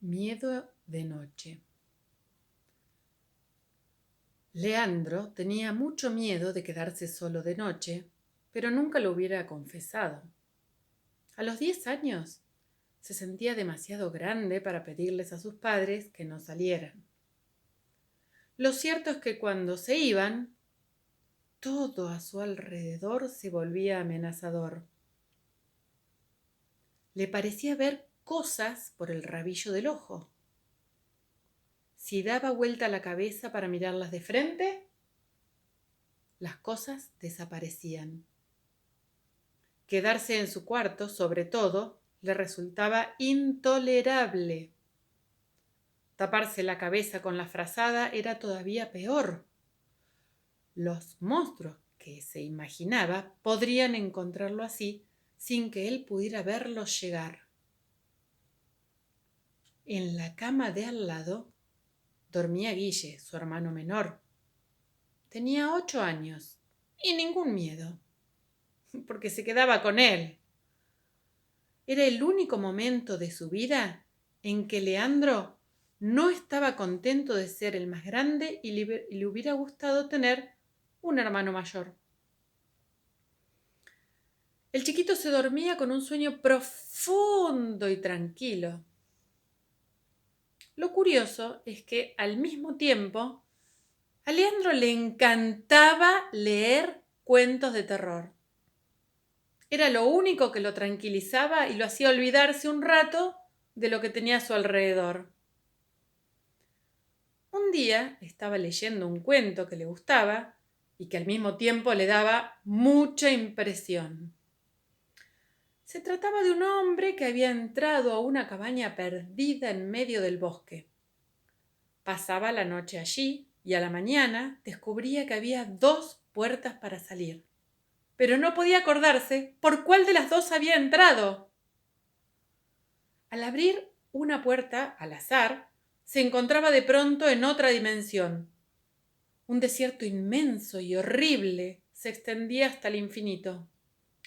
Miedo de noche. Leandro tenía mucho miedo de quedarse solo de noche, pero nunca lo hubiera confesado. A los 10 años se sentía demasiado grande para pedirles a sus padres que no salieran. Lo cierto es que cuando se iban, todo a su alrededor se volvía amenazador. Le parecía ver cosas por el rabillo del ojo. Si daba vuelta la cabeza para mirarlas de frente, las cosas desaparecían. Quedarse en su cuarto, sobre todo, le resultaba intolerable. Taparse la cabeza con la frazada era todavía peor. Los monstruos que se imaginaba podrían encontrarlo así sin que él pudiera verlos llegar. En la cama de al lado dormía Guille, su hermano menor. Tenía 8 años y ningún miedo, porque se quedaba con él. Era el único momento de su vida en que Leandro no estaba contento de ser el más grande y le hubiera gustado tener un hermano mayor. El chiquito se dormía con un sueño profundo y tranquilo. Lo curioso es que al mismo tiempo a Leandro le encantaba leer cuentos de terror. Era lo único que lo tranquilizaba y lo hacía olvidarse un rato de lo que tenía a su alrededor. Un día estaba leyendo un cuento que le gustaba y que al mismo tiempo le daba mucha impresión. Se trataba de un hombre que había entrado a una cabaña perdida en medio del bosque. Pasaba la noche allí y a la mañana descubría que había 2 puertas para salir, pero no podía acordarse por cuál de las 2 había entrado. Al abrir una puerta al azar, se encontraba de pronto en otra dimensión. Un desierto inmenso y horrible se extendía hasta el infinito.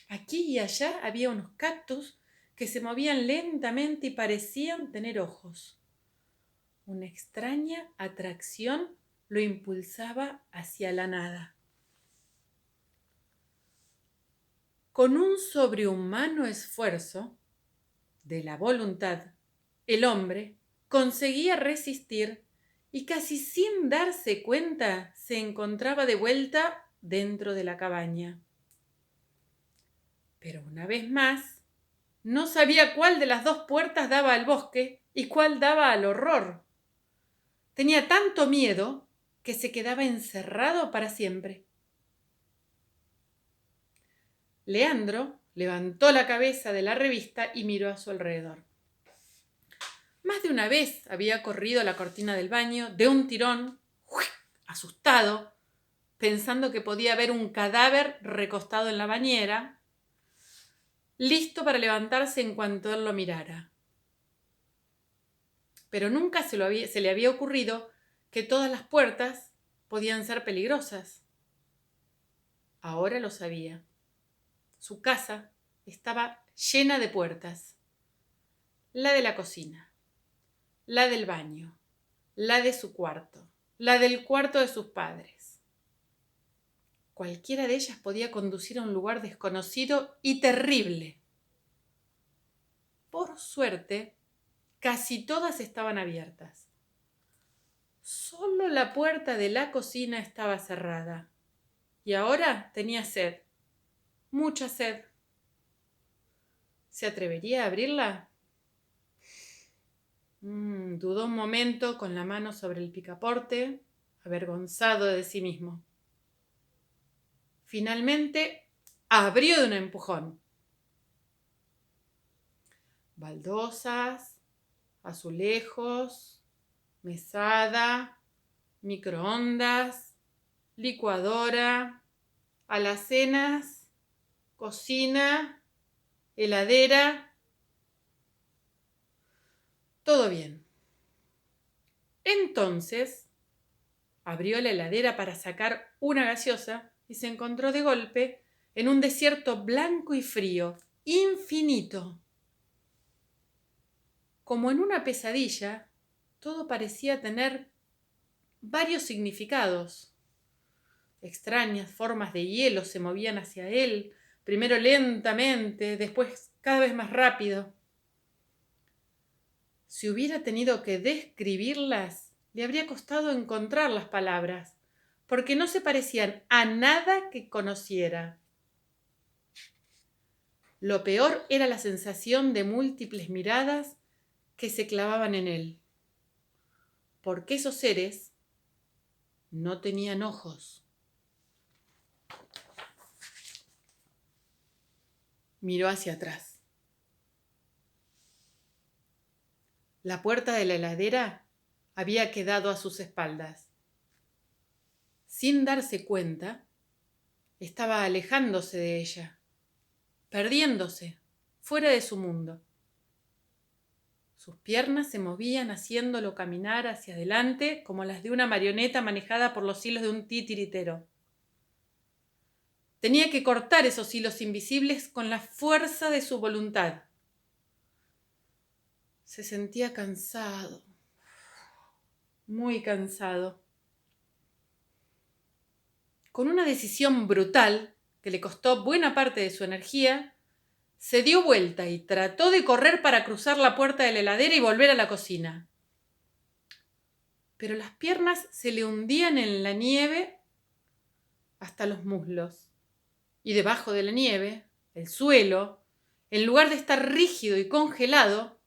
Aquí y allá había unos cactus que se movían lentamente y parecían tener ojos. Una extraña atracción lo impulsaba hacia la nada. Con un sobrehumano esfuerzo de la voluntad, el hombre conseguía resistir y casi sin darse cuenta se encontraba de vuelta dentro de la cabaña. Pero una vez más, no sabía cuál de las 2 puertas daba al bosque y cuál daba al horror. Tenía tanto miedo que se quedaba encerrado para siempre. Leandro levantó la cabeza de la revista y miró a su alrededor. Más de una vez había corrido la cortina del baño de un tirón, asustado, pensando que podía ver un cadáver recostado en la bañera, listo para levantarse en cuanto él lo mirara. Pero nunca se le había ocurrido que todas las puertas podían ser peligrosas. Ahora lo sabía. Su casa estaba llena de puertas. La de la cocina, la del baño, la de su cuarto, la del cuarto de sus padres. Cualquiera de ellas podía conducir a un lugar desconocido y terrible. Por suerte, casi todas estaban abiertas. Solo la puerta de la cocina estaba cerrada. Y ahora tenía sed, mucha sed. ¿Se atrevería a abrirla? Dudó un momento con la mano sobre el picaporte, avergonzado de sí mismo. Finalmente abrió de un empujón. Baldosas, azulejos, mesada, microondas, licuadora, alacenas, cocina, heladera. Todo bien. Entonces abrió la heladera para sacar una gaseosa y se encontró de golpe en un desierto blanco y frío, infinito. Como en una pesadilla, todo parecía tener varios significados. Extrañas formas de hielo se movían hacia él, primero lentamente, después cada vez más rápido. Si hubiera tenido que describirlas, le habría costado encontrar las palabras, porque no se parecían a nada que conociera. Lo peor era la sensación de múltiples miradas que se clavaban en él, porque esos seres no tenían ojos. Miró hacia atrás. La puerta de la heladera había quedado a sus espaldas. Sin darse cuenta, estaba alejándose de ella, perdiéndose, fuera de su mundo. Sus piernas se movían haciéndolo caminar hacia adelante como las de una marioneta manejada por los hilos de un titiritero. Tenía que cortar esos hilos invisibles con la fuerza de su voluntad. Se sentía cansado, muy cansado. Con una decisión brutal, que le costó buena parte de su energía, se dio vuelta y trató de correr para cruzar la puerta de la heladera y volver a la cocina. Pero las piernas se le hundían en la nieve hasta los muslos. Y debajo de la nieve, el suelo, en lugar de estar rígido y congelado,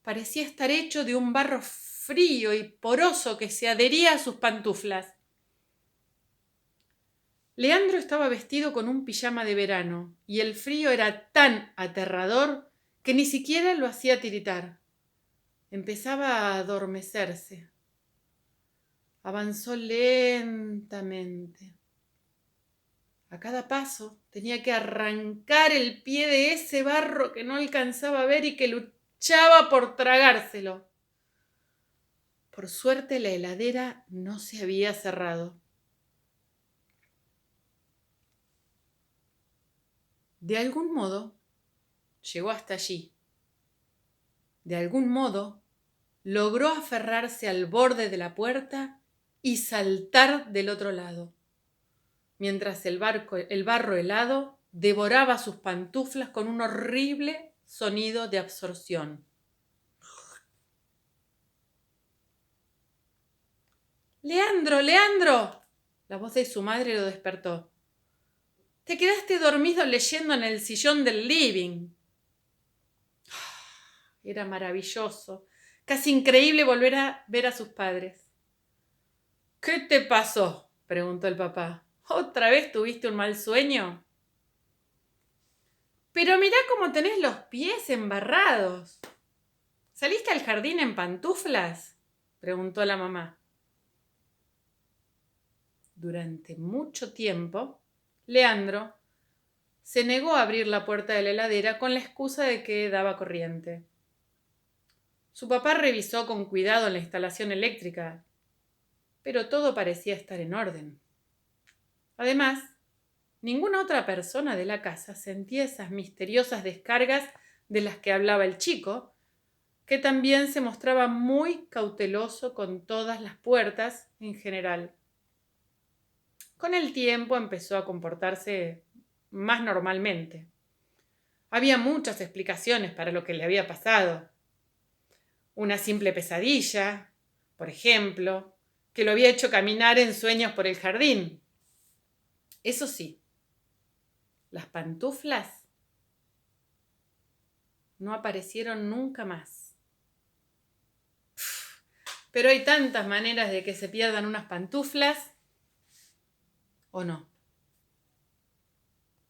parecía estar hecho de un barro frío y poroso que se adhería a sus pantuflas. Leandro estaba vestido con un pijama de verano y el frío era tan aterrador que ni siquiera lo hacía tiritar. Empezaba a adormecerse. Avanzó lentamente. A cada paso tenía que arrancar el pie de ese barro que no alcanzaba a ver y que luchaba por tragárselo. Por suerte la heladera no se había cerrado. De algún modo llegó hasta allí. De algún modo logró aferrarse al borde de la puerta y saltar del otro lado, mientras el barro helado devoraba sus pantuflas con un horrible sonido de absorción. ¡Leandro, Leandro! La voz de su madre lo despertó. Te quedaste dormido leyendo en el sillón del living. Era maravilloso, casi increíble volver a ver a sus padres. ¿Qué te pasó?, preguntó el papá. ¿Otra vez tuviste un mal sueño? Pero mirá cómo tenés los pies embarrados. ¿Saliste al jardín en pantuflas?, preguntó la mamá. Durante mucho tiempo, Leandro se negó a abrir la puerta de la heladera con la excusa de que daba corriente. Su papá revisó con cuidado la instalación eléctrica, pero todo parecía estar en orden. Además, ninguna otra persona de la casa sentía esas misteriosas descargas de las que hablaba el chico, que también se mostraba muy cauteloso con todas las puertas en general. Con el tiempo empezó a comportarse más normalmente. Había muchas explicaciones para lo que le había pasado. Una simple pesadilla, por ejemplo, que lo había hecho caminar en sueños por el jardín. Eso sí, las pantuflas no aparecieron nunca más. Pero hay tantas maneras de que se pierdan unas pantuflas, ¿o no?